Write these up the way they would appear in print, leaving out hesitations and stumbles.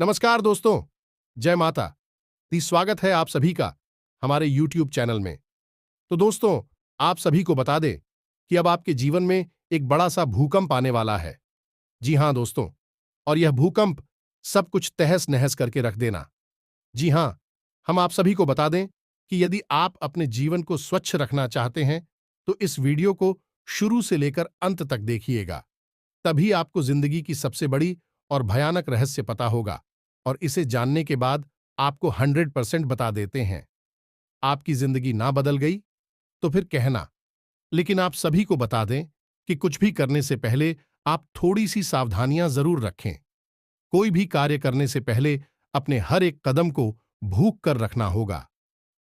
नमस्कार दोस्तों, जय माता दी। स्वागत है आप सभी का हमारे YouTube चैनल में। तो दोस्तों, आप सभी को बता दें कि अब आपके जीवन में एक बड़ा सा भूकंप आने वाला है। जी हां दोस्तों, और यह भूकंप सब कुछ तहस नहस करके रख देना। जी हां, हम आप सभी को बता दें कि यदि आप अपने जीवन को स्वच्छ रखना चाहते हैं तो इस वीडियो को शुरू से लेकर अंत तक देखिएगा। तभी आपको जिंदगी की सबसे बड़ी और भयानक रहस्य पता होगा, और इसे जानने के बाद आपको 100% बता देते हैं। आपकी जिंदगी ना बदल गई तो फिर कहना, लेकिन आप सभी को बता दें कि कुछ भी करने से पहले आप थोड़ी सी सावधानियां जरूर रखें। कोई भी कार्य करने से पहले अपने हर एक कदम को भूख कर रखना होगा।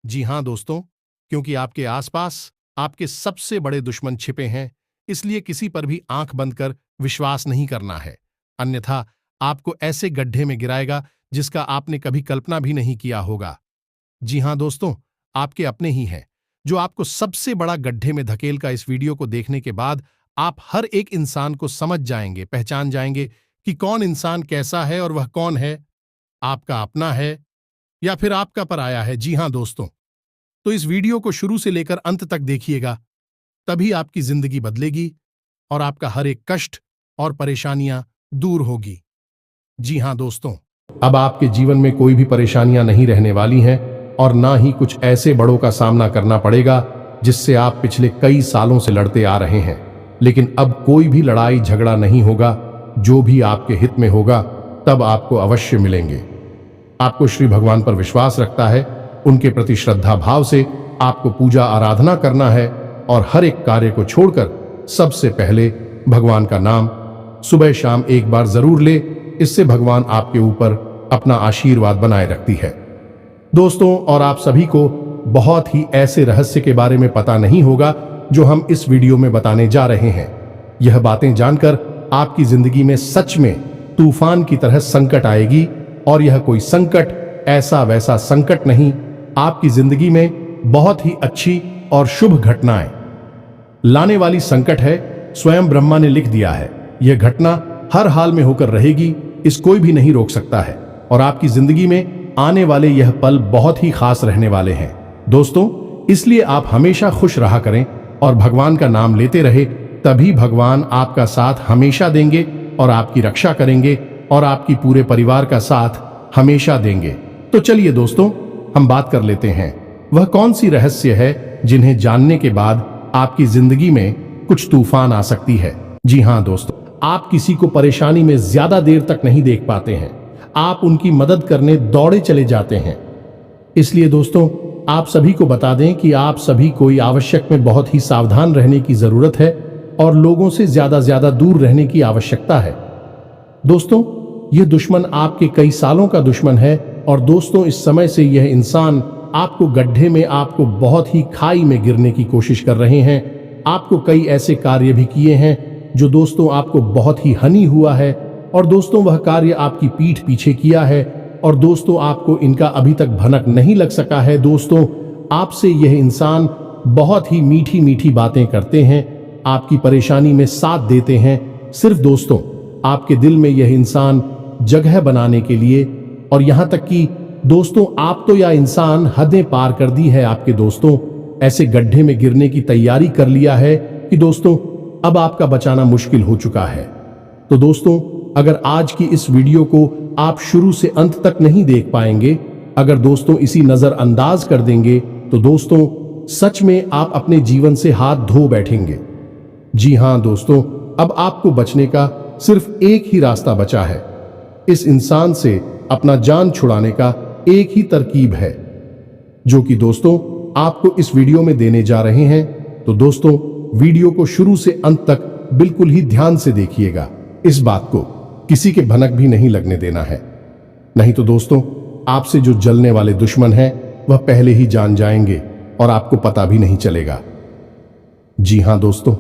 जी हां दोस्तों, क्योंकि आपके आसपास आपके सबसे बड़े दुश्मन छिपे हैं, इसलिए किसी पर भी आंख बंद कर विश्वास नहीं करना है, अन्यथा आपको ऐसे गड्ढे में गिराएगा जिसका आपने कभी कल्पना भी नहीं किया होगा। जी हां दोस्तों, आपके अपने ही हैं जो आपको सबसे बड़ा गड्ढे में धकेल का। इस वीडियो को देखने के बाद आप हर एक इंसान को समझ जाएंगे, पहचान जाएंगे कि कौन इंसान कैसा है और वह कौन है, आपका अपना है या फिर आपका पराया है। जी हां दोस्तों, तो इस वीडियो को शुरू से लेकर अंत तक देखिएगा, तभी आपकी जिंदगी बदलेगी और आपका हर एक कष्ट और परेशानियां दूर होगी। जी हां दोस्तों, अब आपके जीवन में कोई भी परेशानियां नहीं रहने वाली हैं और ना ही कुछ ऐसे बड़ों का सामना करना पड़ेगा जिससे आप पिछले कई सालों से लड़ते आ रहे हैं। लेकिन अब कोई भी लड़ाई झगड़ा नहीं होगा, जो भी आपके हित में होगा तब आपको अवश्य मिलेंगे। आपको श्री भगवान पर विश्वास रखता है, उनके प्रति श्रद्धा भाव से आपको पूजा आराधना करना है और हर एक कार्य को छोड़कर सबसे पहले भगवान का नाम सुबह शाम एक बार जरूर ले। इससे भगवान आपके ऊपर अपना आशीर्वाद बनाए रखती है। दोस्तों, और आप सभी को बहुत ही ऐसे रहस्य के बारे में पता नहीं होगा जो हम इस वीडियो में बताने जा रहे हैं। यह बातें जानकर आपकी जिंदगी में सच में तूफान की तरह संकट आएगी, और यह कोई संकट ऐसा वैसा संकट नहीं, आपकी जिंदगी में बहुत ही अच्छी और शुभ घटनाएं लाने वाली संकट है। स्वयं ब्रह्मा ने लिख दिया है, यह घटना हर हाल में होकर रहेगी, इस कोई भी नहीं रोक सकता है, और आपकी जिंदगी में आने वाले यह पल बहुत ही खास रहने वाले हैं। दोस्तों, इसलिए आप हमेशा खुश रहा करें और भगवान का नाम लेते रहे, तभी भगवान आपका साथ हमेशा देंगे और आपकी रक्षा करेंगे और आपकी पूरे परिवार का साथ हमेशा देंगे। तो चलिए दोस्तों, हम बात कर लेते हैं, वह कौन सी रहस्य है जिन्हें जानने के बाद आपकी जिंदगी में कुछ तूफान आ सकती है। जी हां दोस्तों, आप किसी को परेशानी में ज्यादा देर तक नहीं देख पाते हैं, आप उनकी मदद करने दौड़े चले जाते हैं। इसलिए दोस्तों, आप सभी को बता दें कि आप सभी को आवश्यक में बहुत ही सावधान रहने की जरूरत है और लोगों से ज्यादा दूर रहने की आवश्यकता है। दोस्तों, यह दुश्मन आपके कई सालों का दुश्मन है, और दोस्तों इस समय से यह इंसान आपको गड्ढे में, आपको बहुत ही खाई में गिरने की कोशिश कर रहे हैं। आपको कई ऐसे कार्य भी किए हैं जो दोस्तों आपको बहुत ही हानि हुआ है, और दोस्तों वह कार्य आपकी पीठ पीछे किया है, और दोस्तों आपको इनका अभी तक भनक नहीं लग सका है। दोस्तों, आपसे यह इंसान बहुत ही मीठी मीठी बातें करते हैं, आपकी परेशानी में साथ देते हैं, सिर्फ दोस्तों आपके दिल में यह इंसान जगह बनाने के लिए। और यहां तक कि दोस्तों आप तो यह इंसान हदें पार कर दी है, आपके दोस्तों ऐसे गड्ढे में गिरने की तैयारी कर लिया है कि दोस्तों अब आपका बचाना मुश्किल हो चुका है। तो दोस्तों, अगर आज की इस वीडियो को आप शुरू से अंत तक नहीं देख पाएंगे, अगर दोस्तों इसी नजरअंदाज कर देंगे, तो दोस्तों सच में आप अपने जीवन से हाथ धो बैठेंगे। जी हां दोस्तों, अब आपको बचने का सिर्फ एक ही रास्ता बचा है। इस इंसान से अपना जान छुड़ाने का एक ही तरकीब है, जो कि दोस्तों आपको इस वीडियो में देने जा रहे हैं। तो दोस्तों, वीडियो को शुरू से अंत तक बिल्कुल ही ध्यान से देखिएगा। इस बात को किसी के भनक भी नहीं लगने देना है, नहीं तो दोस्तों आपसे जो जलने वाले दुश्मन हैं वह पहले ही जान जाएंगे और आपको पता भी नहीं चलेगा। जी हां दोस्तों,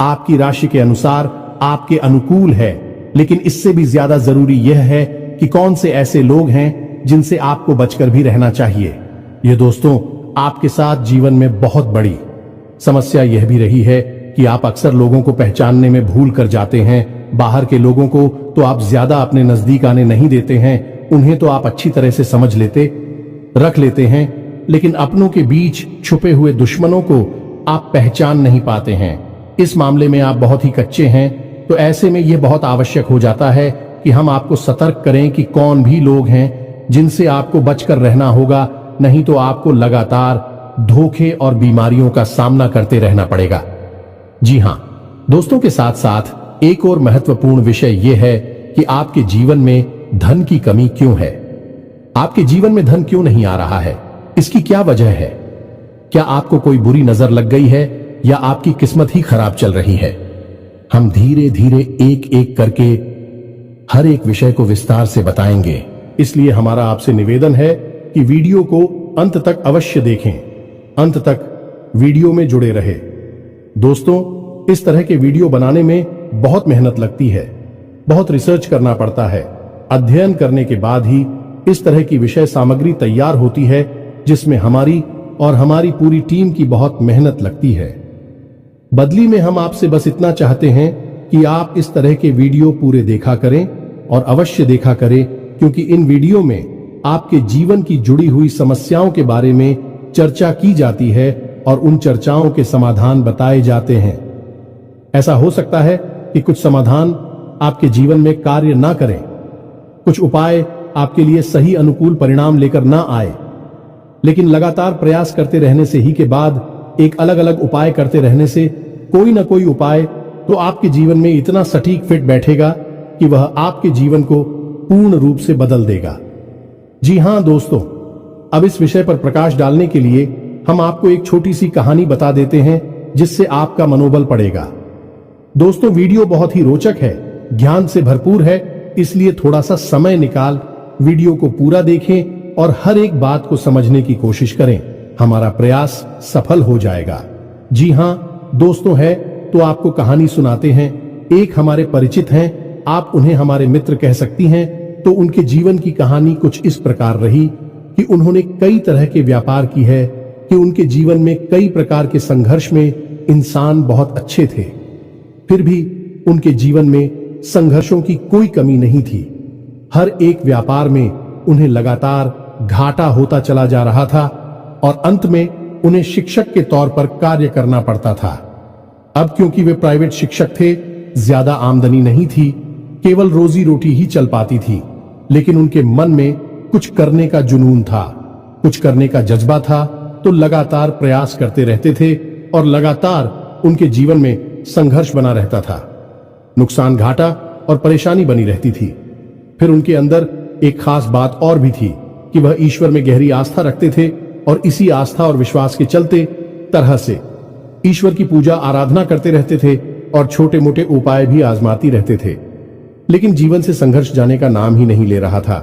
आपकी राशि के अनुसार आपके अनुकूल है, लेकिन इससे भी ज्यादा जरूरी यह है कि कौन से ऐसे लोग हैं जिनसे आपको बचकर भी रहना चाहिए। यह दोस्तों आपके साथ जीवन में बहुत बड़ी समस्या यह भी रही है कि आप अक्सर लोगों को पहचानने में भूल कर जाते हैं। बाहर के लोगों को तो आप ज्यादा अपने नजदीक आने नहीं देते हैं, उन्हें तो आप अच्छी तरह से समझ लेते, रख लेते हैं, लेकिन अपनों के बीच छुपे हुए दुश्मनों को आप पहचान नहीं पाते हैं। इस मामले में आप बहुत ही कच्चे हैं। तो ऐसे में यह बहुत आवश्यक हो जाता है कि हम आपको सतर्क करें कि कौन भी लोग हैं जिनसे आपको बचकर रहना होगा, नहीं तो आपको लगातार धोखे और बीमारियों का सामना करते रहना पड़ेगा। जी हां दोस्तों, के साथ साथ एक और महत्वपूर्ण विषय यह है कि आपके जीवन में धन की कमी क्यों है। आपके जीवन में धन क्यों नहीं आ रहा है, इसकी क्या वजह है? क्या आपको कोई बुरी नजर लग गई है या आपकी किस्मत ही खराब चल रही है? हम धीरे धीरे एक एक करके हर एक विषय को विस्तार से बताएंगे, इसलिए हमारा आपसे निवेदन है कि वीडियो को अंत तक अवश्य देखें, अंत तक वीडियो में जुड़े रहे। दोस्तों, इस तरह के वीडियो बनाने में बहुत मेहनत लगती है, बहुत रिसर्च करना पड़ता है। अध्ययन करने के बाद ही इस तरह की विषय सामग्री तैयार होती है, जिसमें हमारी और हमारी पूरी टीम की बहुत मेहनत लगती है। बदली में हम आपसे बस इतना चाहते हैं कि आप इस तरह के वीडियो पूरे देखा करें, और अवश्य देखा करें, क्योंकि इन वीडियो में आपके जीवन की जुड़ी हुई समस्याओं के बारे में चर्चा की जाती है और उन चर्चाओं के समाधान बताए जाते हैं। ऐसा हो सकता है कि कुछ समाधान आपके जीवन में कार्य ना करें, कुछ उपाय आपके लिए सही अनुकूल परिणाम लेकर ना आए, लेकिन लगातार प्रयास करते रहने से ही के बाद एक अलग अलग उपाय करते रहने से कोई ना कोई उपाय तो आपके जीवन में इतना सटीक फिट बैठेगा कि वह आपके जीवन को पूर्ण रूप से बदल देगा। जी हां दोस्तों, अब इस विषय पर प्रकाश डालने के लिए हम आपको एक छोटी सी कहानी बता देते हैं, जिससे आपका मनोबल बढ़ेगा। दोस्तों, वीडियो बहुत ही रोचक है, ज्ञान से भरपूर है, इसलिए थोड़ा सा समय निकाल वीडियो को पूरा देखें और हर एक बात को समझने की कोशिश करें। हमारा प्रयास सफल हो जाएगा। जी हां दोस्तों, है तो आपको कहानी सुनाते हैं। एक हमारे परिचित हैं, आप उन्हें हमारे मित्र कह सकती हैं। तो उनके जीवन की कहानी कुछ इस प्रकार रही कि उन्होंने कई तरह के व्यापार की है, कि उनके जीवन में कई प्रकार के संघर्ष में इंसान बहुत अच्छे थे, फिर भी उनके जीवन में संघर्षों की कोई कमी नहीं थी। हर एक व्यापार में उन्हें लगातार घाटा होता चला जा रहा था और अंत में उन्हें शिक्षक के तौर पर कार्य करना पड़ता था। अब क्योंकि वे प्राइवेट शिक्षक थे, ज्यादा आमदनी नहीं थी, केवल रोजी रोटी ही चल पाती थी, लेकिन उनके मन में कुछ करने का जुनून था, कुछ करने का जज्बा था, तो लगातार प्रयास करते रहते थे और लगातार उनके जीवन में संघर्ष बना रहता था। नुकसान, घाटा और परेशानी बनी रहती थी। फिर उनके अंदर एक खास बात और भी थी कि वह ईश्वर में गहरी आस्था रखते थे और इसी आस्था और विश्वास के चलते तरह से ईश्वर की पूजा आराधना करते रहते थे और छोटे मोटे उपाय भी आजमाती रहते थे। लेकिन जीवन से संघर्ष जाने का नाम ही नहीं ले रहा था।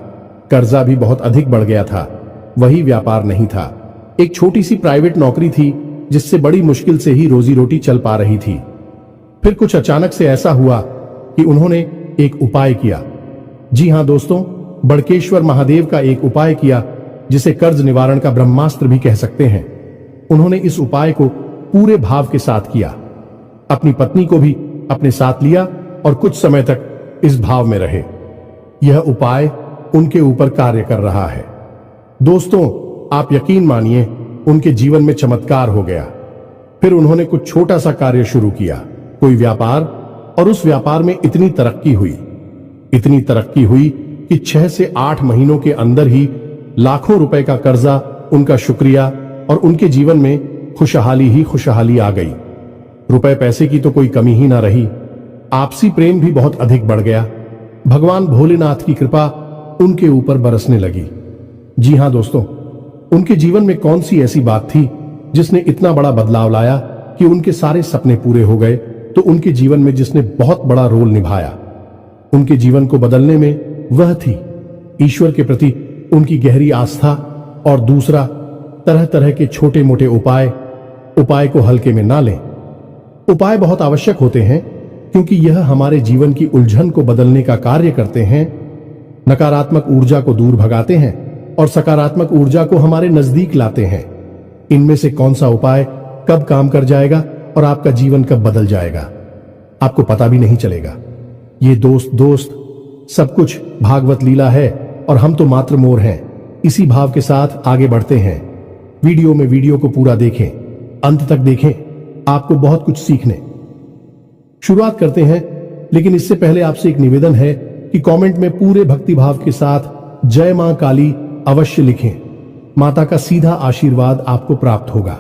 कर्जा भी बहुत अधिक बढ़ गया था, वही व्यापार नहीं था। एक छोटी सी प्राइवेट नौकरी थी, जिससे बड़ी मुश्किल से ही रोजी रोटी चल पा रही थी। फिर कुछ अचानक से ऐसा हुआ कि उन्होंने एक उपाय किया। जी हां दोस्तों, बड़केश्वर महादेव का एक उपाय किया, जिसे कर्ज निवारण का ब्रह्मास्त्र भी कह सकते हैं। उन्होंने इस उपाय को पूरे भाव के साथ किया, अपनी पत्नी को भी अपने साथ लिया और कुछ समय तक इस भाव में रहे। यह उपाय उनके ऊपर कार्य कर रहा है। दोस्तों, आप यकीन मानिए, उनके जीवन में चमत्कार हो गया। फिर उन्होंने कुछ छोटा सा कार्य शुरू किया, कोई व्यापार, और उस व्यापार में इतनी तरक्की हुई कि 6 से 8 महीनों के अंदर ही लाखों रुपए का कर्जा, उनका शुक्रिया और उनके जीवन में खुशहाली ही खुशहाली आ गई। रुपए पैसे की तो कोई कमी ही ना रही। आपसी प्रेम भी बहुत अधिक बढ़ गया। भगवान भोलेनाथ की कृपा उनके ऊपर बरसने लगी। जी हां दोस्तों, उनके जीवन में कौन सी ऐसी बात थी जिसने इतना बड़ा बदलाव लाया कि उनके सारे सपने पूरे हो गए? तो उनके जीवन में जिसने बहुत बड़ा रोल निभाया उनके जीवन को बदलने में, वह थी ईश्वर के प्रति उनकी गहरी आस्था, और दूसरा तरह तरह के छोटे मोटे उपाय को हल्के में ना लें। उपाय बहुत आवश्यक होते हैं, क्योंकि यह हमारे जीवन की उलझन को बदलने का कार्य करते हैं, नकारात्मक ऊर्जा को दूर भगाते हैं और सकारात्मक ऊर्जा को हमारे नजदीक लाते हैं। इनमें से कौन सा उपाय कब काम कर जाएगा और आपका जीवन कब बदल जाएगा, आपको पता भी नहीं चलेगा। ये दोस्त सब कुछ भागवत लीला है और हम तो मात्र मोर हैं। इसी भाव के साथ आगे बढ़ते हैं। वीडियो को पूरा देखें, अंत तक देखें, आपको बहुत कुछ सीखने। शुरुआत करते हैं, लेकिन इससे पहले आपसे एक निवेदन है कि कमेंट में पूरे भक्ति भाव के साथ जय मां काली अवश्य लिखें। माता का सीधा आशीर्वाद आपको प्राप्त होगा।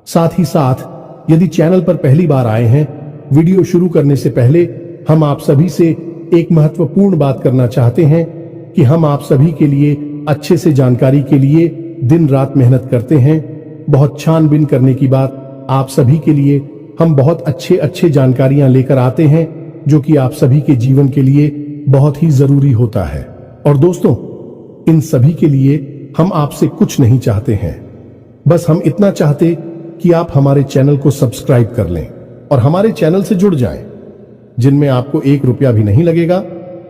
साथ ही साथ यदि चैनल पर पहली बार आए हैं, वीडियो शुरू करने से पहले हम आप सभी से एक महत्वपूर्ण बात करना चाहते हैं कि हम आप सभी के लिए अच्छे से जानकारी के लिए दिन रात मेहनत करते हैं। बहुत छानबीन करने की बात, आप सभी के लिए हम बहुत अच्छे जानकारियां लेकर आते हैं जो कि आप सभी के जीवन के लिए बहुत ही जरूरी होता है। और दोस्तों, इन सभी के लिए हम आपसे कुछ नहीं चाहते हैं, बस हम इतना चाहते कि आप हमारे चैनल को सब्सक्राइब कर लें और हमारे चैनल से जुड़ जाएं, जिनमें आपको 1 रुपया भी नहीं लगेगा।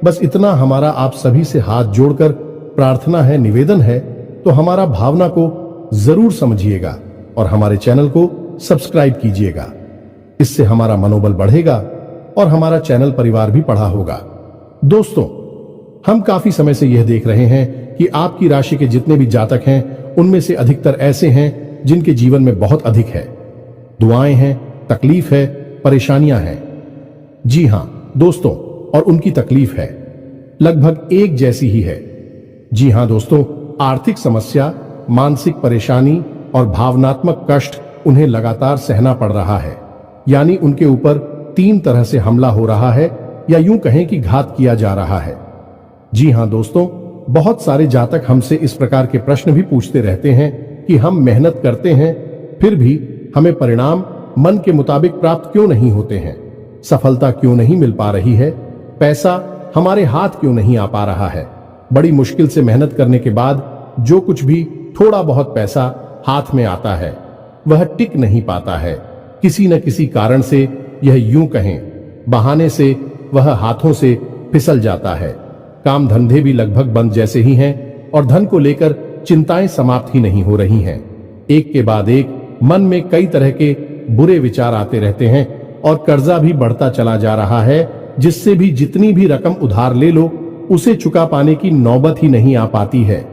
बस इतना हमारा आप सभी से हाथ जोड़कर प्रार्थना है, निवेदन है, तो हमारा भावना को जरूर समझिएगा और हमारे चैनल को सब्सक्राइब कीजिएगा। इससे हमारा मनोबल बढ़ेगा और हमारा चैनल परिवार भी बढ़ा होगा। दोस्तों, हम काफी समय से यह देख रहे हैं कि आपकी राशि के जितने भी जातक हैं, उनमें से अधिकतर ऐसे हैं जिनके जीवन में बहुत अधिक है, दुआएं हैं, तकलीफ है, परेशानियां हैं। जी हां दोस्तों, और उनकी तकलीफ है लगभग एक जैसी ही है। जी हां दोस्तों, आर्थिक समस्या, मानसिक परेशानी और भावनात्मक कष्ट उन्हें लगातार सहना पड़ रहा है। यानी उनके ऊपर 3 तरह से हमला हो रहा है, या यूं कहें कि घात किया जा रहा है। जी हां दोस्तों, बहुत सारे जातक हमसे इस प्रकार के प्रश्न भी पूछते रहते हैं कि हम मेहनत करते हैं, फिर भी हमें परिणाम मन के मुताबिक प्राप्त क्यों नहीं होते हैं, सफलता क्यों नहीं मिल पा रही है, पैसा हमारे हाथ क्यों नहीं आ पा रहा है। बड़ी मुश्किल से मेहनत करने के बाद जो कुछ भी थोड़ा बहुत पैसा हाथ में आता है, वह टिक नहीं पाता है। किसी न किसी कारण से, यह यूं कहें बहाने से, वह हाथों से फिसल जाता है। काम धंधे भी लगभग बंद जैसे ही हैं और धन को लेकर चिंताएं समाप्त ही नहीं हो रही हैं। एक के बाद एक मन में कई तरह के बुरे विचार आते रहते हैं और कर्जा भी बढ़ता चला जा रहा है, जिससे भी जितनी भी रकम उधार ले लो, उसे चुका पाने की नौबत ही नहीं आ पाती है।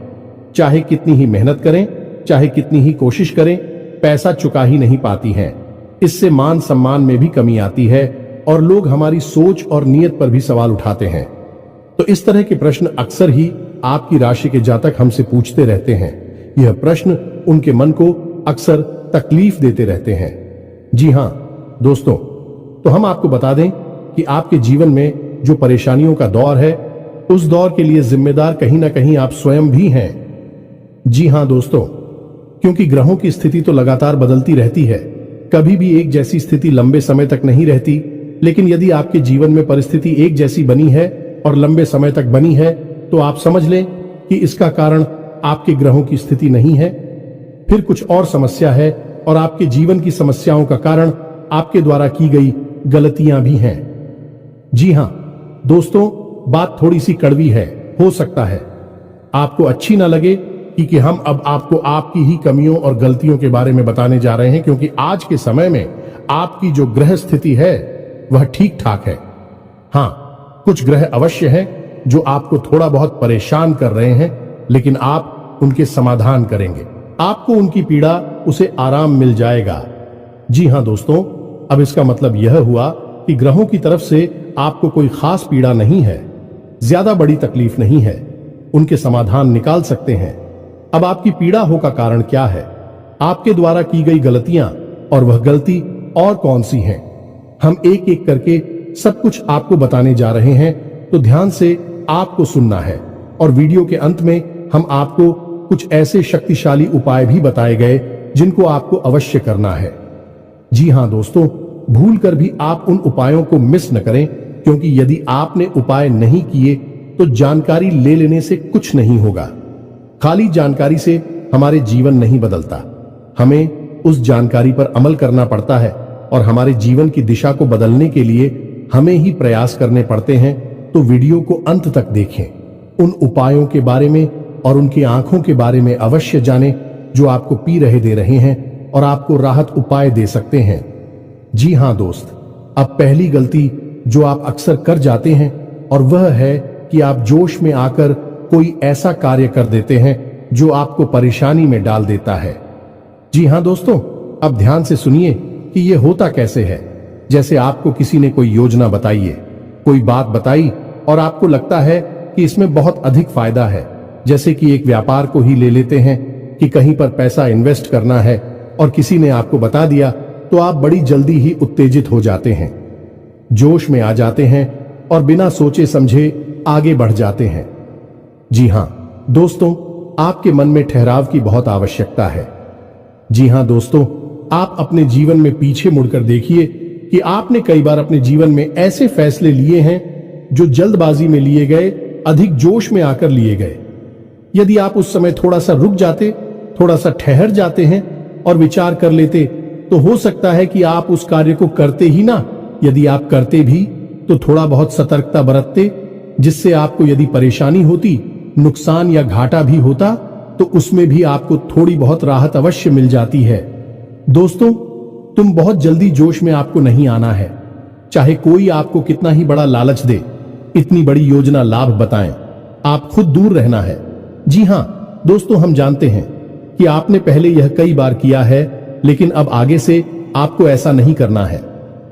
चाहे कितनी ही मेहनत करें, चाहे कितनी ही कोशिश करें, पैसा चुका ही नहीं पाती हैं। इससे मान सम्मान में भी कमी आती है और लोग हमारी सोच और नीयत पर भी सवाल उठाते हैं। तो इस तरह के प्रश्न अक्सर ही आपकी राशि के जातक हमसे पूछते रहते हैं। यह प्रश्न उनके मन को अक्सर तकलीफ देते रहते हैं। जी हां दोस्तों, तो हम आपको बता दें कि आपके जीवन में जो परेशानियों का दौर है, उस दौर के लिए जिम्मेदार कहीं ना कहीं आप स्वयं भी हैं। जी हां दोस्तों, क्योंकि ग्रहों की स्थिति तो लगातार बदलती रहती है, कभी भी एक जैसी स्थिति लंबे समय तक नहीं रहती। लेकिन यदि आपके जीवन में परिस्थिति एक जैसी बनी है और लंबे समय तक बनी है, तो आप समझ लें कि इसका कारण आपके ग्रहों की स्थिति नहीं है, फिर कुछ और समस्या है, और आपके जीवन की समस्याओं का कारण आपके द्वारा की गई गलतियां भी हैं। जी हां दोस्तों, बात थोड़ी सी कड़वी है, हो सकता है आपको अच्छी ना लगे कि हम अब आपको आपकी ही कमियों और गलतियों के बारे में बताने जा रहे हैं, क्योंकि आज के समय में आपकी जो ग्रह स्थिति है वह ठीक ठाक है। हां, कुछ ग्रह अवश्य हैं जो आपको थोड़ा बहुत परेशान कर रहे हैं, लेकिन आप उनके समाधान करेंगे, आपको उनकी पीड़ा, उसे आराम मिल जाएगा। जी हां दोस्तों, अब इसका मतलब यह हुआ कि ग्रहों की तरफ से आपको कोई खास पीड़ा नहीं है, ज्यादा बड़ी तकलीफ नहीं है, उनके समाधान निकाल सकते हैं। अब आपकी पीड़ा हो का कारण क्या है, आपके द्वारा की गई गलतियां, और वह गलती और कौन सी हैं, हम एक एक करके सब कुछ आपको बताने जा रहे हैं। तो ध्यान से आपको सुनना है, और वीडियो के अंत में हम आपको कुछ ऐसे शक्तिशाली उपाय भी बताए गए जिनको आपको अवश्य करना है। जी हां दोस्तों, भूल कर भी आप उन उपायों को मिस न करें, क्योंकि यदि आपने उपाय नहीं किए तो जानकारी ले लेने से कुछ नहीं होगा। खाली जानकारी से हमारे जीवन नहीं बदलता, हमें उस जानकारी पर अमल करना पड़ता है, और हमारे जीवन की दिशा को बदलने के लिए हमें ही प्रयास करने पड़ते हैं। तो वीडियो को अंत तक देखें, उन उपायों के बारे में और उनकी आंखों के बारे में अवश्य जानें जो आपको पी रहे दे रहे हैं और आपको राहत उपाय दे सकते हैं। जी हां दोस्त, अब पहली गलती जो आप अक्सर कर जाते हैं, और वह है कि आप जोश में आकर कोई ऐसा कार्य कर देते हैं जो आपको परेशानी में डाल देता है। जी हां दोस्तों, अब ध्यान से सुनिए कि यह होता कैसे है। जैसे आपको किसी ने कोई योजना बताई है, कोई बात बताई और आपको लगता है कि इसमें बहुत अधिक फायदा है। जैसे कि एक व्यापार को ही ले लेते हैं कि कहीं पर पैसा इन्वेस्ट करना है और किसी ने आपको बता दिया तो आप बड़ी जल्दी ही उत्तेजित हो जाते हैं, जोश में आ जाते हैं और बिना सोचे समझे आगे बढ़ जाते हैं। जी हां दोस्तों, आपके मन में ठहराव की बहुत आवश्यकता है। जी हां दोस्तों, आप अपने जीवन में पीछे मुड़कर देखिए कि आपने कई बार अपने जीवन में ऐसे फैसले लिए हैं जो जल्दबाजी में लिए गए, अधिक जोश में आकर लिए गए। यदि आप उस समय थोड़ा सा रुक जाते, थोड़ा सा ठहर जाते हैं और विचार कर लेते तो हो सकता है कि आप उस कार्य को करते ही ना। यदि आप करते भी तो थोड़ा बहुत सतर्कता बरतते, जिससे आपको यदि परेशानी होती, नुकसान या घाटा भी होता तो उसमें भी आपको थोड़ी बहुत राहत अवश्य मिल जाती है। दोस्तों, तुम बहुत जल्दी जोश में आपको नहीं आना है। चाहे कोई आपको कितना ही बड़ा लालच दे, इतनी बड़ी योजना लाभ बताएं, आप खुद दूर रहना है। जी हां दोस्तों, हम जानते हैं कि आपने पहले यह कई बार किया है, लेकिन अब आगे से आपको ऐसा नहीं करना है।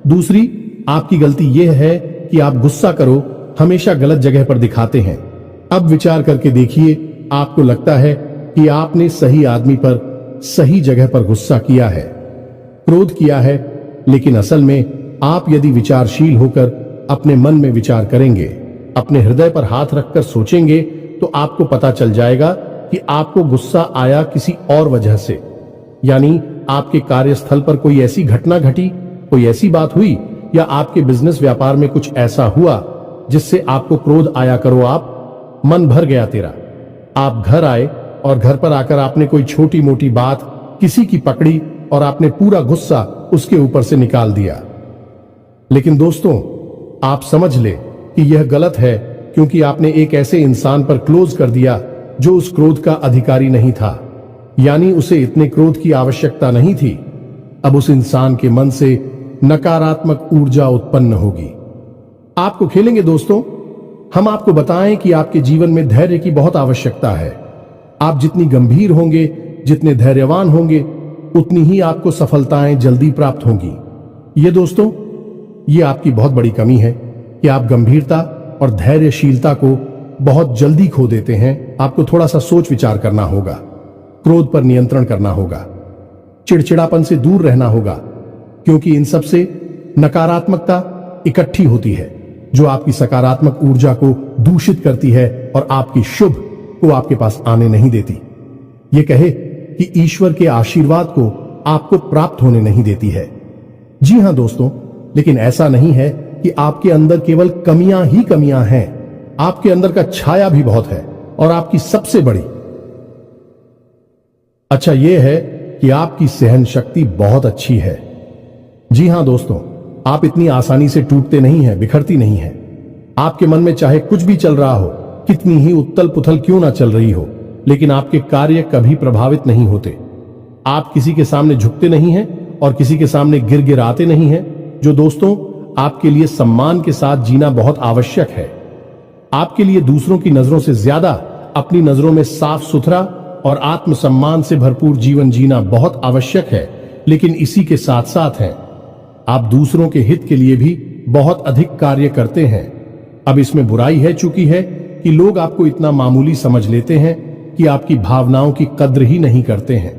दूसरी आपकी गलती यह है कि आप गुस्सा करो हमेशा गलत जगह पर दिखाते हैं। अब विचार करके देखिए, आपको लगता है कि आपने सही आदमी पर सही जगह पर गुस्सा किया है, क्रोध किया है, लेकिन असल में आप यदि विचारशील होकर अपने मन में विचार करेंगे, अपने हृदय पर हाथ रखकर सोचेंगे तो आपको पता चल जाएगा कि आपको गुस्सा आया किसी और वजह से। यानी आपके कार्यस्थल पर कोई ऐसी घटना घटी, कोई ऐसी बात हुई या आपके बिजनेस व्यापार में कुछ ऐसा हुआ जिससे आपको क्रोध आया करो। आप मन भर गया तेरा। आप घर आए और घर पर आकर आपने कोई छोटी मोटी बात किसी की पकड़ी और आपने पूरा गुस्सा उसके ऊपर से निकाल दिया। लेकिन दोस्तों, आप समझ ले कि यह गलत है, क्योंकि आपने एक ऐसे इंसान पर क्लोज कर दिया जो उस क्रोध का अधिकारी नहीं था। यानी उसे इतने क्रोध की आवश्यकता नहीं थी। अब उस इंसान के मन से नकारात्मक ऊर्जा उत्पन्न होगी। आपको खेलेंगे दोस्तों। हम आपको बताएं कि आपके जीवन में धैर्य की बहुत आवश्यकता है। आप जितनी गंभीर होंगे, जितने धैर्यवान होंगे, उतनी ही आपको सफलताएं जल्दी प्राप्त होंगी। ये दोस्तों, ये आपकी बहुत बड़ी कमी है कि आप गंभीरता और धैर्यशीलता को बहुत जल्दी खो देते हैं। आपको थोड़ा सा सोच विचार करना होगा, क्रोध पर नियंत्रण करना होगा, चिड़चिड़ापन से दूर रहना होगा, क्योंकि इन सब से नकारात्मकता इकट्ठी होती है जो आपकी सकारात्मक ऊर्जा को दूषित करती है और आपकी शुभ को आपके पास आने नहीं देती। ये कहे कि ईश्वर के आशीर्वाद को आपको प्राप्त होने नहीं देती है। जी हां दोस्तों, लेकिन ऐसा नहीं है कि आपके अंदर केवल कमियां ही कमियां हैं। आपके अंदर का छाया भी बहुत है और आपकी सबसे बड़ी अच्छा यह है कि आपकी सहन शक्ति बहुत अच्छी है। जी हां दोस्तों, आप इतनी आसानी से टूटते नहीं हैं, बिखरती नहीं हैं। आपके मन में चाहे कुछ भी चल रहा हो, कितनी ही उथल पुथल क्यों ना चल रही हो, लेकिन आपके कार्य कभी प्रभावित नहीं होते। आप किसी के सामने झुकते नहीं हैं और किसी के सामने गिड़गिड़ाते नहीं हैं, जो दोस्तों आपके लिए सम्मान के साथ जीना बहुत आवश्यक है। आपके लिए दूसरों की नजरों से ज्यादा अपनी नजरों में साफ सुथरा और आत्मसम्मान से भरपूर जीवन जीना बहुत आवश्यक है। लेकिन इसी के साथ साथ है, आप दूसरों के हित के लिए भी बहुत अधिक कार्य करते हैं। अब इसमें बुराई है चूंकि है कि लोग आपको इतना मामूली समझ लेते हैं कि आपकी भावनाओं की कद्र ही नहीं करते हैं।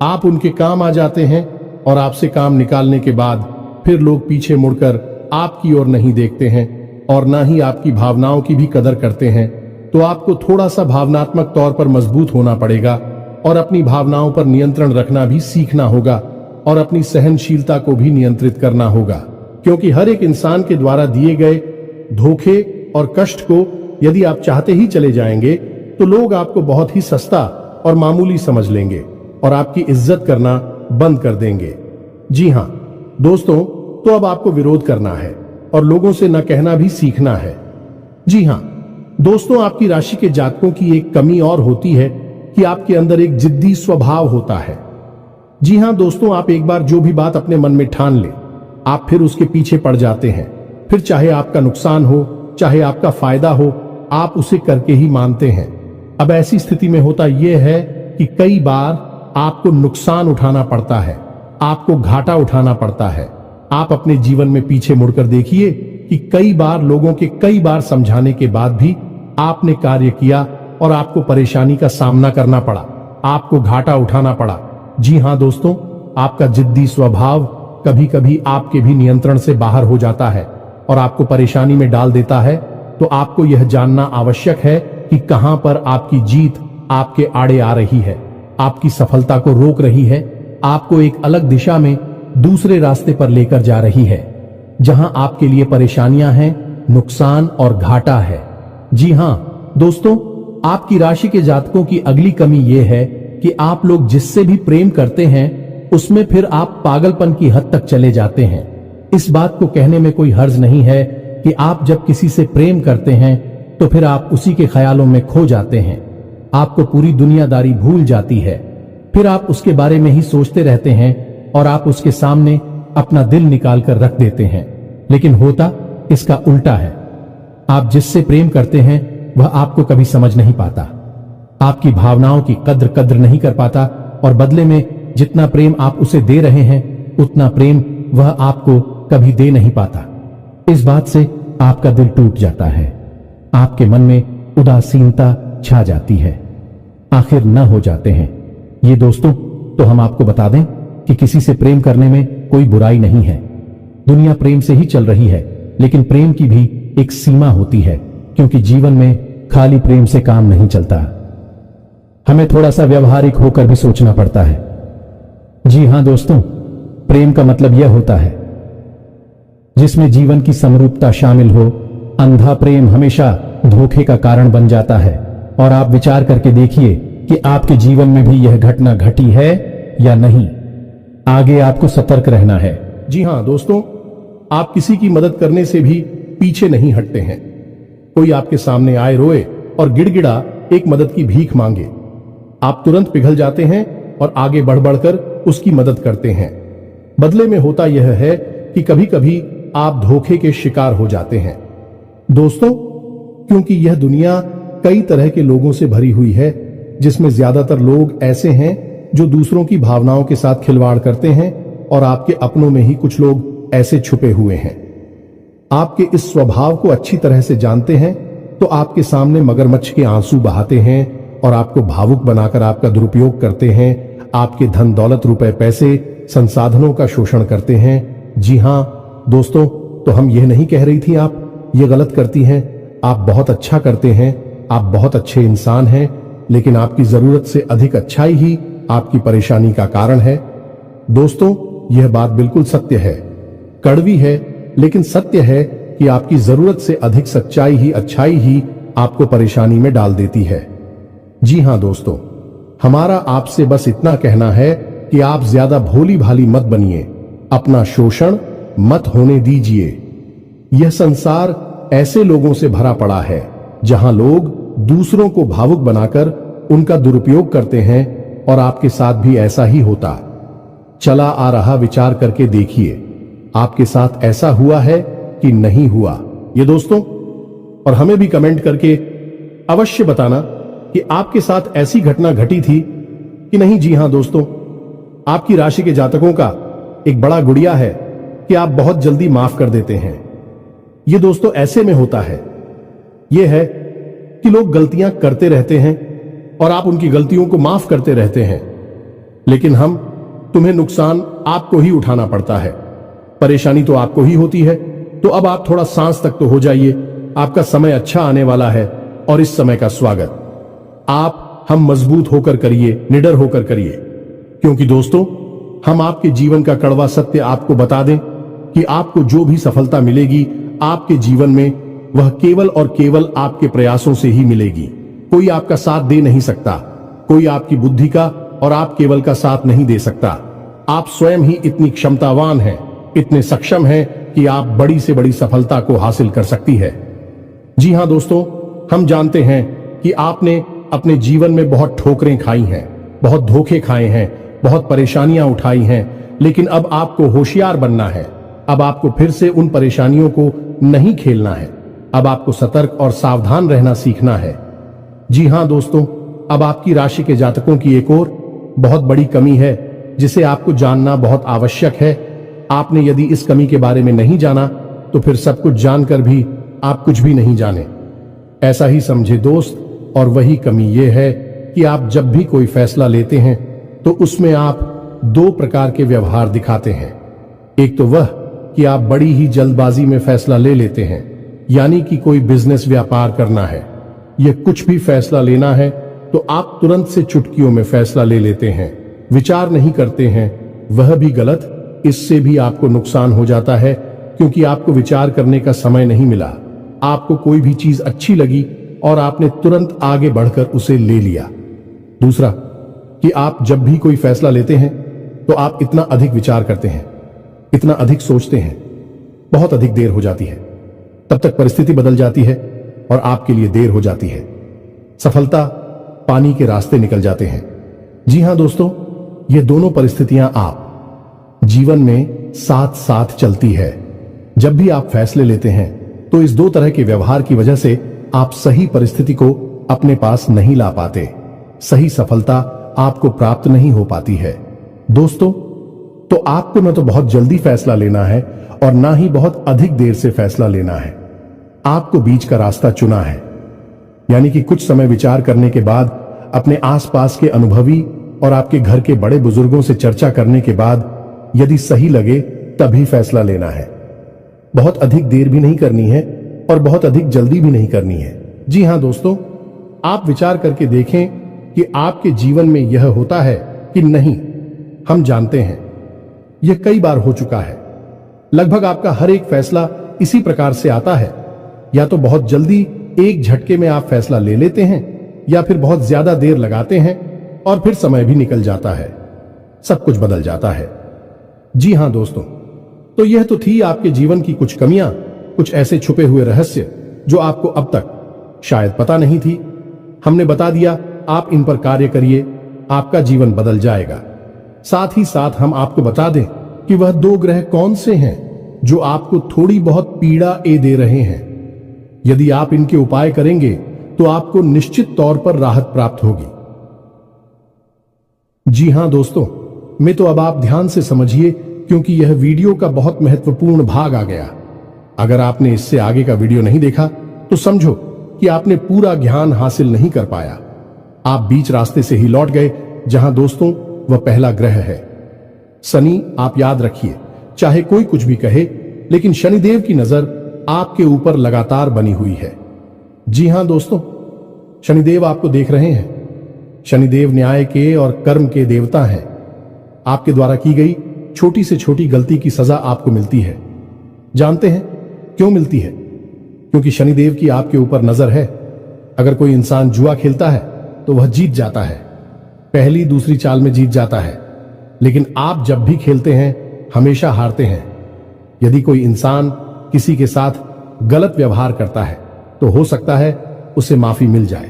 आप उनके काम आ जाते हैं और आपसे काम निकालने के बाद फिर लोग पीछे मुड़कर आपकी ओर नहीं देखते हैं और ना ही आपकी भावनाओं की भी कदर करते हैं। तो आपको थोड़ा सा भावनात्मक तौर पर मजबूत होना पड़ेगा और अपनी भावनाओं पर नियंत्रण रखना भी सीखना होगा और अपनी सहनशीलता को भी नियंत्रित करना होगा, क्योंकि हर एक इंसान के द्वारा दिए गए धोखे और कष्ट को यदि आप चाहते ही चले जाएंगे तो लोग आपको बहुत ही सस्ता और मामूली समझ लेंगे और आपकी इज्जत करना बंद कर देंगे। जी हां दोस्तों, तो अब आपको विरोध करना है और लोगों से न कहना भी सीखना है। जी हां दोस्तों, आपकी राशि के जातकों की एक कमी और होती है कि आपके अंदर एक जिद्दी स्वभाव होता है। जी हां दोस्तों, आप एक बार जो भी बात अपने मन में ठान ले, आप फिर उसके पीछे पड़ जाते हैं। फिर चाहे आपका नुकसान हो, चाहे आपका फायदा हो, आप उसे करके ही मानते हैं। अब ऐसी स्थिति में होता यह है कि कई बार आपको नुकसान उठाना पड़ता है, आपको घाटा उठाना पड़ता है। आप अपने जीवन में पीछे मुड़कर देखिए कि कई बार लोगों के कई बार समझाने के बाद भी आपने कार्य किया और आपको परेशानी का सामना करना पड़ा, आपको घाटा उठाना पड़ा। जी हां दोस्तों, आपका जिद्दी स्वभाव कभी कभी आपके भी नियंत्रण से बाहर हो जाता है और आपको परेशानी में डाल देता है। तो आपको यह जानना आवश्यक है कि कहां पर आपकी जीत आपके आड़े आ रही है, आपकी सफलता को रोक रही है, आपको एक अलग दिशा में दूसरे रास्ते पर लेकर जा रही है, जहां आपके लिए परेशानियां हैं, नुकसान और घाटा है। जी हां दोस्तों, आपकी राशि के जातकों की अगली कमी यह है कि आप लोग जिससे भी प्रेम करते हैं उसमें फिर आप पागलपन की हद तक चले जाते हैं। इस बात को कहने में कोई हर्ज नहीं है कि आप जब किसी से प्रेम करते हैं तो फिर आप उसी के ख्यालों में खो जाते हैं, आपको पूरी दुनियादारी भूल जाती है, फिर आप उसके बारे में ही सोचते रहते हैं और आप उसके सामने अपना दिल निकाल कर रख देते हैं। लेकिन होता इसका उल्टा है। आप जिससे प्रेम करते हैं वह आपको कभी समझ नहीं पाता, आपकी भावनाओं की कद्र नहीं कर पाता और बदले में जितना प्रेम आप उसे दे रहे हैं उतना प्रेम वह आपको कभी दे नहीं पाता। इस बात से आपका दिल टूट जाता है, आपके मन में उदासीनता छा जाती है, आखिर न हो जाते हैं। ये दोस्तों, तो हम आपको बता दें कि किसी से प्रेम करने में कोई बुराई नहीं है। दुनिया प्रेम से ही चल रही है, लेकिन प्रेम की भी एक सीमा होती है, क्योंकि जीवन में खाली प्रेम से काम नहीं चलता। हमें थोड़ा सा व्यवहारिक होकर भी सोचना पड़ता है। जी हां दोस्तों, प्रेम का मतलब यह होता है जिसमें जीवन की समरूपता शामिल हो। अंधा प्रेम हमेशा धोखे का कारण बन जाता है और आप विचार करके देखिए कि आपके जीवन में भी यह घटना घटी है या नहीं। आगे आपको सतर्क रहना है। जी हां दोस्तों, आप किसी की मदद करने से भी पीछे नहीं हटते हैं। कोई आपके सामने आए रोए और गिड़गिड़ा एक मदद की भीख मांगे, आप तुरंत पिघल जाते हैं और आगे बढ़ बढ़कर उसकी मदद करते हैं। बदले में होता यह है कि कभी कभी आप धोखे के शिकार हो जाते हैं। दोस्तों, क्योंकि यह दुनिया कई तरह के लोगों से भरी हुई है, जिसमें ज्यादातर लोग ऐसे हैं जो दूसरों की भावनाओं के साथ खिलवाड़ करते हैं और आपके अपनों में ही कुछ लोग ऐसे छुपे हुए हैं। आपके इस स्वभाव को अच्छी तरह से जानते हैं तो आपके सामने मगरमच्छ के आंसू बहाते हैं और आपको भावुक बनाकर आपका दुरुपयोग करते हैं, आपके धन दौलत रुपए पैसे संसाधनों का शोषण करते हैं। जी हां दोस्तों, तो हम यह नहीं कह रही थी आप ये गलत करती हैं, आप बहुत अच्छा करते हैं, आप बहुत अच्छे इंसान हैं, लेकिन आपकी जरूरत से अधिक अच्छाई ही आपकी परेशानी का कारण है। दोस्तों, यह बात बिल्कुल सत्य है, कड़वी है लेकिन सत्य है कि आपकी जरूरत से अधिक सच्चाई ही अच्छाई ही आपको परेशानी में डाल देती है। जी हां दोस्तों, हमारा आपसे बस इतना कहना है कि आप ज्यादा भोली भाली मत बनिए, अपना शोषण मत होने दीजिए। यह संसार ऐसे लोगों से भरा पड़ा है जहां लोग दूसरों को भावुक बनाकर उनका दुरुपयोग करते हैं और आपके साथ भी ऐसा ही होता चला आ रहा। विचार करके देखिए, आपके साथ ऐसा हुआ है कि नहीं हुआ? ये दोस्तों, और हमें भी कमेंट करके अवश्य बताना कि आपके साथ ऐसी घटना घटी थी कि नहीं। जी हां दोस्तों, आपकी राशि के जातकों का एक बड़ा गुड़िया है कि आप बहुत जल्दी माफ कर देते हैं। ये दोस्तों ऐसे में होता है, यह है कि लोग गलतियां करते रहते हैं और आप उनकी गलतियों को माफ करते रहते हैं, लेकिन तुम्हें नुकसान आपको ही उठाना पड़ता है, परेशानी तो आपको ही होती है। तो अब आप थोड़ा सांस तक तो हो जाइए, आपका समय अच्छा आने वाला है और इस समय का स्वागत हम मजबूत होकर करिए, निडर होकर करिए, क्योंकि दोस्तों हम आपके जीवन का कड़वा सत्य आपको बता दें कि आपको जो भी सफलता मिलेगी आपके जीवन में वह केवल और केवल आपके प्रयासों से ही मिलेगी। कोई आपका साथ दे नहीं सकता, कोई आपकी बुद्धि का और आप केवल का साथ नहीं दे सकता। आप स्वयं ही इतनी क्षमतावान हैं, इतने सक्षम हैं कि आप बड़ी से बड़ी सफलता को हासिल कर सकती है। जी हां दोस्तों, हम जानते हैं कि आपने अपने जीवन में बहुत ठोकरें खाई हैं, बहुत धोखे खाए हैं, बहुत परेशानियां उठाई हैं, लेकिन अब आपको होशियार बनना है। अब आपको फिर से उन परेशानियों को नहीं खेलना है, अब आपको सतर्क और सावधान रहना सीखना है। जी हां दोस्तों, अब आपकी राशि के जातकों की एक और बहुत बड़ी कमी है जिसे आपको जानना बहुत आवश्यक है। आपने यदि इस कमी के बारे में नहीं जाना तो फिर सब कुछ जानकर भी आप कुछ भी नहीं जाने, ऐसा ही समझे दोस्त। और वही कमी यह है कि आप जब भी कोई फैसला लेते हैं तो उसमें आप दो प्रकार के व्यवहार दिखाते हैं। एक तो वह कि आप बड़ी ही जल्दबाजी में फैसला ले लेते हैं, यानी कि कोई बिजनेस व्यापार करना है या कुछ भी फैसला लेना है तो आप तुरंत से चुटकियों में फैसला ले लेते हैं, विचार नहीं करते हैं। वह भी गलत, इससे भी आपको नुकसान हो जाता है क्योंकि आपको विचार करने का समय नहीं मिला। आपको कोई भी चीज अच्छी लगी और आपने तुरंत आगे बढ़कर उसे ले लिया। दूसरा कि आप जब भी कोई फैसला लेते हैं तो आप इतना अधिक विचार करते हैं, इतना अधिक सोचते हैं, बहुत अधिक देर हो जाती है। तब तक परिस्थिति बदल जाती है और आपके लिए देर हो जाती है। सफलता पानी के रास्ते निकल जाते हैं। जी हां दोस्तों, ये दोनों परिस्थितियां आप जीवन में साथ साथ चलती है। जब भी आप फैसले लेते हैं तो इस दो तरह के व्यवहार की वजह से आप सही परिस्थिति को अपने पास नहीं ला पाते, सही सफलता आपको प्राप्त नहीं हो पाती है। दोस्तों, तो आपको न तो बहुत जल्दी फैसला लेना है और ना ही बहुत अधिक देर से फैसला लेना है। आपको बीच का रास्ता चुना है, यानी कि कुछ समय विचार करने के बाद अपने आसपास के अनुभवी और आपके घर के बड़े बुजुर्गों से चर्चा करने के बाद यदि सही लगे तभी फैसला लेना है। बहुत अधिक देर भी नहीं करनी है और बहुत अधिक जल्दी भी नहीं करनी है। जी हां दोस्तों, आप विचार करके देखें कि आपके जीवन में यह होता है कि नहीं। हम जानते हैं यह कई बार हो चुका है। लगभग आपका हर एक फैसला इसी प्रकार से आता है, या तो बहुत जल्दी एक झटके में आप फैसला ले लेते हैं या फिर बहुत ज्यादा देर लगाते हैं और फिर समय भी निकल जाता है, सब कुछ बदल जाता है। जी हां दोस्तों, तो यह तो थी आपके जीवन की कुछ कमियां, कुछ ऐसे छुपे हुए रहस्य जो आपको अब तक शायद पता नहीं थी। हमने बता दिया, आप इन पर कार्य करिए, आपका जीवन बदल जाएगा। साथ ही साथ हम आपको बता दें कि वह दो ग्रह कौन से हैं जो आपको थोड़ी बहुत पीड़ा दे रहे हैं। यदि आप इनके उपाय करेंगे तो आपको निश्चित तौर पर राहत प्राप्त होगी। जी हां दोस्तों, मैं तो अब आप ध्यान से समझिए क्योंकि यह वीडियो का बहुत महत्वपूर्ण भाग आ गया। अगर आपने इससे आगे का वीडियो नहीं देखा तो समझो कि आपने पूरा ज्ञान हासिल नहीं कर पाया। आप बीच रास्ते से ही लौट गए। जहां दोस्तों वह पहला ग्रह है शनि। आप याद रखिए, चाहे कोई कुछ भी कहे, लेकिन शनिदेव की नजर आपके ऊपर लगातार बनी हुई है। जी हां दोस्तों, शनिदेव आपको देख रहे हैं। शनिदेव न्याय के और कर्म के देवता हैं। आपके द्वारा की गई छोटी से छोटी गलती की सजा आपको मिलती है। जानते हैं क्यों मिलती है? क्योंकि शनिदेव की आपके ऊपर नजर है। अगर कोई इंसान जुआ खेलता है तो वह जीत जाता है, पहली दूसरी चाल में जीत जाता है, लेकिन आप जब भी खेलते हैं हमेशा हारते हैं। यदि कोई इंसान किसी के साथ गलत व्यवहार करता है तो हो सकता है उसे माफी मिल जाए,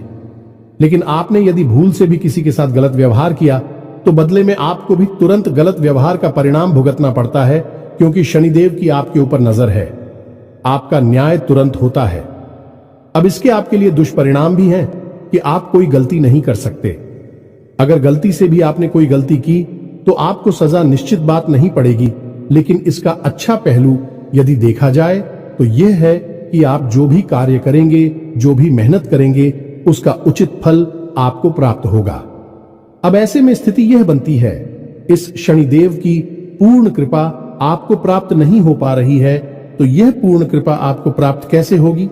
लेकिन आपने यदि भूल से भी किसी के साथ गलत व्यवहार किया तो बदले में आपको भी तुरंत गलत व्यवहार का परिणाम भुगतना पड़ता है, क्योंकि शनिदेव की आपके ऊपर नजर है। आपका न्याय तुरंत होता है। अब इसके आपके लिए दुष्परिणाम भी हैं कि आप कोई गलती नहीं कर सकते। अगर गलती से भी आपने कोई गलती की तो आपको सजा निश्चित बात नहीं पड़ेगी, लेकिन इसका अच्छा पहलू यदि देखा जाए तो यह है कि आप जो भी कार्य करेंगे, जो भी मेहनत करेंगे, उसका उचित फल आपको प्राप्त होगा। अब ऐसे में स्थिति यह बनती है, इस शनिदेव की पूर्ण कृपा आपको प्राप्त नहीं हो पा रही है, तो यह पूर्ण कृपा आपको प्राप्त कैसे होगी?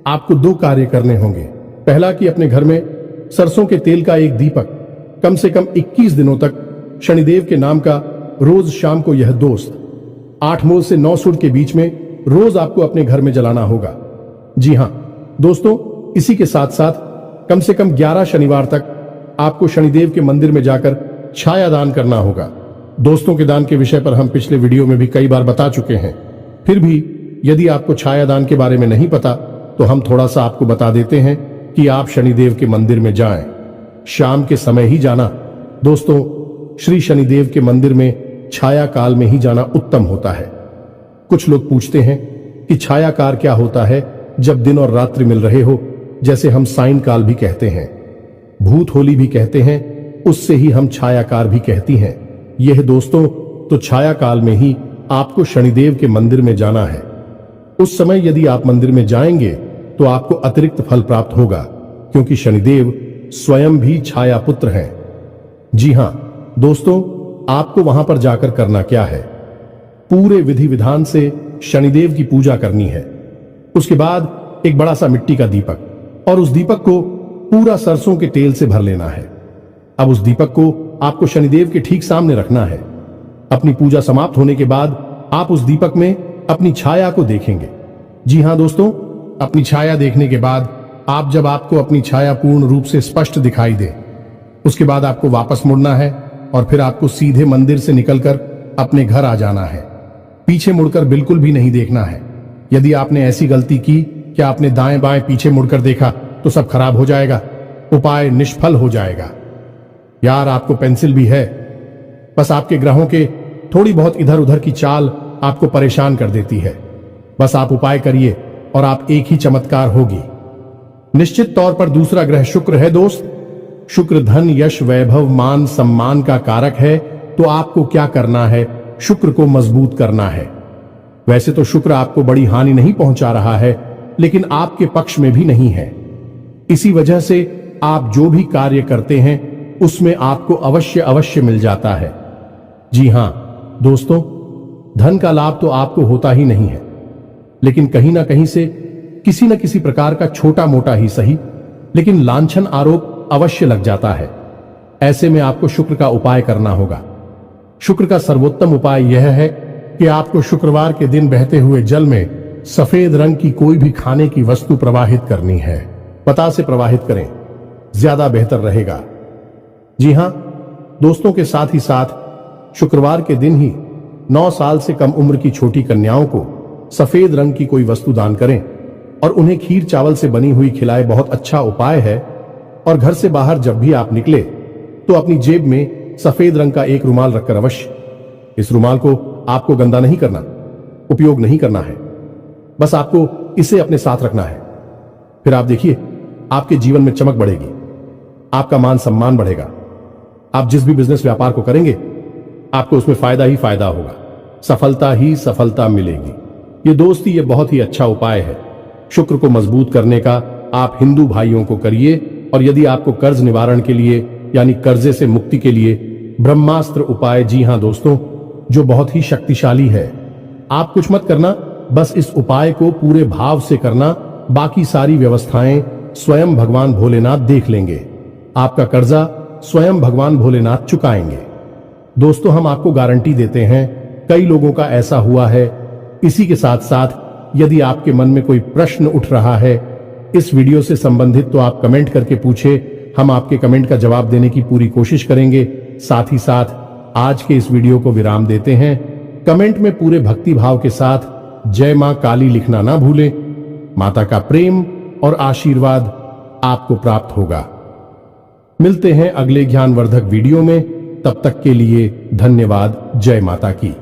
आपको दो कार्य करने होंगे। पहला कि अपने घर में सरसों के तेल का एक दीपक कम से कम 21 दिनों तक शनिदेव के नाम का रोज शाम को यह दोस्त 8 मूल से 9 सूर्य के बीच में रोज आपको अपने घर में जलाना होगा। जी हां दोस्तों, इसी के साथ साथ कम से कम 11 शनिवार तक आपको शनिदेव के मंदिर में जाकर छाया दान करना होगा। दोस्तों के दान के विषय पर हम पिछले वीडियो में भी कई बार बता चुके हैं। फिर भी यदि आपको छाया दान के बारे में नहीं पता तो हम थोड़ा सा आपको बता देते हैं कि आप शनिदेव के मंदिर में जाएं। शाम के समय ही जाना। दोस्तों, श्री शनिदेव के मंदिर में छाया काल में ही जाना उत्तम होता है। कुछ लोग पूछते हैं कि छायाकार क्या होता है जब दिन और रात्रि मिल रहे हो। जैसे हम साइन काल भी कहते हैं, भूत होली भी कहते हैं, उससे ही हम छायाकार भी कहती हैं। यह दोस्तों, तो छाया काल में ही आपको शनिदेव के मंदिर में जाना है। उस समय यदि आप मंदिर में जाएंगे तो आपको अतिरिक्त फल प्राप्त होगा, क्योंकि शनिदेव स्वयं भी छाया पुत्र हैं। जी हां दोस्तों, आपको वहां पर जाकर करना क्या है, पूरे विधि विधान से शनिदेव की पूजा करनी है। उसके बाद एक बड़ा सा मिट्टी का दीपक, और उस दीपक को पूरा सरसों के तेल से भर लेना है। अब उस दीपक को आपको शनिदेव के ठीक सामने रखना है। अपनी पूजा समाप्त होने के बाद आप उस दीपक में अपनी छाया को देखेंगे। जी हां दोस्तों, अपनी छाया देखने के बाद जब आपको अपनी छाया पूर्ण रूप से स्पष्ट दिखाई दे, उसके बाद आपको वापस मुड़ना है और फिर आपको सीधे मंदिर से निकलकर अपने घर आ जाना है। पीछे मुड़कर बिल्कुल भी नहीं देखना है। यदि आपने ऐसी गलती की कि आपने दाएं बाएं पीछे मुड़कर देखा तो सब खराब हो जाएगा, उपाय निष्फल हो जाएगा। यार, आपको पेंसिल भी है, बस आपके ग्रहों के थोड़ी बहुत इधर उधर की चाल आपको परेशान कर देती है। बस आप उपाय करिए और आप एक ही चमत्कार होगी। निश्चित तौर पर दूसरा ग्रह शुक्र है दोस्त। शुक्र धन, यश, वैभव, मान सम्मान का कारक है। तो आपको क्या करना है, शुक्र को मजबूत करना है। वैसे तो शुक्र आपको बड़ी हानि नहीं पहुंचा रहा है, लेकिन आपके पक्ष में भी नहीं है। इसी वजह से आप जो भी कार्य करते हैं उसमें आपको अवश्य मिल जाता है। जी हां दोस्तों, धन का लाभ तो आपको होता ही नहीं है, लेकिन कहीं ना कहीं से किसी न किसी प्रकार का छोटा मोटा ही सही, लेकिन लांछन आरोप अवश्य लग जाता है। ऐसे में आपको शुक्र का उपाय करना होगा। शुक्र का सर्वोत्तम उपाय यह है कि आपको शुक्रवार के दिन बहते हुए जल में सफेद रंग की कोई भी खाने की वस्तु प्रवाहित करनी है। पता से प्रवाहित करें, ज्यादा बेहतर रहेगा। जी हां दोस्तों, के साथ ही साथ शुक्रवार के दिन ही 9 साल से कम उम्र की छोटी कन्याओं को सफेद रंग की कोई वस्तु दान करें और उन्हें खीर चावल से बनी हुई खिलाए। बहुत अच्छा उपाय है। और घर से बाहर जब भी आप निकले तो अपनी जेब में सफेद रंग का एक रुमाल रखकर अवश्य, इस रुमाल को आपको गंदा नहीं करना, उपयोग नहीं करना है, बस आपको इसे अपने साथ रखना है। फिर आप देखिए, आपके जीवन में चमक बढ़ेगी, आपका मान सम्मान बढ़ेगा। आप जिस भी बिजनेस व्यापार को करेंगे आपको उसमें फायदा ही फायदा होगा, सफलता ही सफलता मिलेगी। ये दोस्ती, ये बहुत ही अच्छा उपाय है शुक्र को मजबूत करने का। आप हिंदू भाइयों को करिए। और यदि आपको कर्ज निवारण के लिए यानी कर्जे से मुक्ति के लिए ब्रह्मास्त्र उपाय, जी हां दोस्तों, जो बहुत ही शक्तिशाली है। आप कुछ मत करना, बस इस उपाय को पूरे भाव से करना। बाकी सारी व्यवस्थाएं स्वयं भगवान भोलेनाथ देख लेंगे। आपका कर्जा स्वयं भगवान भोलेनाथ चुकाएंगे। दोस्तों, हम आपको गारंटी देते हैं, कई लोगों का ऐसा हुआ है। इसी के साथ साथ यदि आपके मन में कोई प्रश्न उठ रहा है इस वीडियो से संबंधित, तो आप कमेंट करके पूछे। हम आपके कमेंट का जवाब देने की पूरी कोशिश करेंगे। साथ ही साथ आज के इस वीडियो को विराम देते हैं। कमेंट में पूरे भक्ति भाव के साथ जय मां काली लिखना ना भूलें। माता का प्रेम और आशीर्वाद आपको प्राप्त होगा। मिलते हैं अगले ज्ञानवर्धक वीडियो में। तब तक के लिए धन्यवाद। जय माता की।